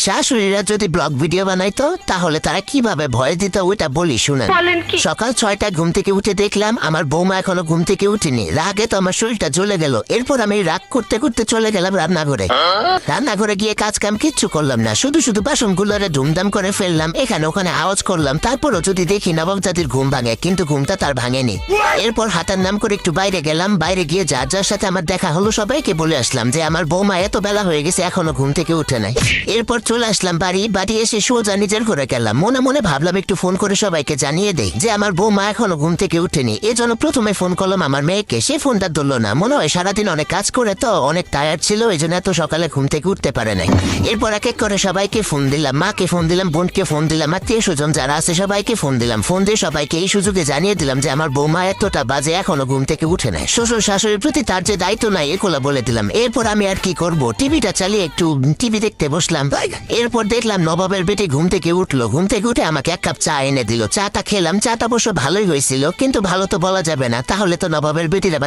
শাশুড়িরা যদি blog video বানাইতো তাহলে তারা কিভাবে ভয় দিত ওইটা বলি শুনেন। সকাল 6টায় ঘুম থেকে উঠে দেখলাম আমার বৌমা এখনো ঘুম থেকে উঠেনি। রাগে তো আমার শরীরটা জ্বলে গেল। এরপর আমি রাগ করতে করতে চলে গেলাম রান্নাঘরে। রান্নাঘরে গিয়ে কাজ কাম কিচ্ছু করলাম না, শুধু শুধু বাসনগুলোরে ধুমধাম করে ফেললাম, এখানে ওখানে আওয়াজ করলাম। তারপরও যদি দেখি নবাব জাতির ঘুম ভাঙে, কিন্তু ঘুমটা তার ভাঙেনি। এরপর হাঁটার নাম করে একটু বাইরে গেলাম। বাইরে গিয়ে যার যার সাথে আমার দেখা হলো সবাইকে বলে আসলাম যে আমার বৌমা এত বেলা হয়ে গেছে এখনো ঘুম থেকে উঠে নাই। এরপর চলে আসলাম বাড়ি এসে সোজা নিজের ঘরে গেলাম। মনে মনে ভাবলাম একটু ফোন করে সবাইকে জানিয়ে দেই যে আমার বৌমা এখনো ঘুম থেকে উঠেনি। এজন্য প্রথমে ফোন করলাম আমার মেয়েকে। সে ফোনটা ধরলো না, মনে হয় সারাদিন অনেক কাজ করে তো অনেক টায়ার্ড ছিল, এই জন্য এত সকালে ঘুম থেকে উঠতে পারে নাই। এরপর এক এক করে সবাইকে ফোন দিলাম, মাকে ফোন দিলাম, বোনকে ফোন দিলাম, আত্মীয় স্বজন যারা আছে সবাইকে ফোন দিলাম। ফোন দিয়ে সবাইকে এই সুযোগে জানিয়ে দিলাম যে আমার বৌমা এতটা বাজে এখনো ঘুম থেকে উঠে নাই। শ্বশুর শাশুড়ির প্রতি তার যে দায়িত্ব নাই এগুলো বলে দিলাম। এরপর আমি আর কি করব, টিভিটা চালিয়ে একটু টিভি দেখতে বসলাম। এরপর দেখলাম নবাবের বেটি ঘুম থেকে উঠলো। ঘুম থেকে উঠে আমাকে এক কাপ চা এনে দিল। চাটা খেলাম। চাটা অবশ্য ভালোই হয়েছিল, কিন্তু ভালো তো বলা যাবে না, তাহলে তো নবাবের বেটির আবার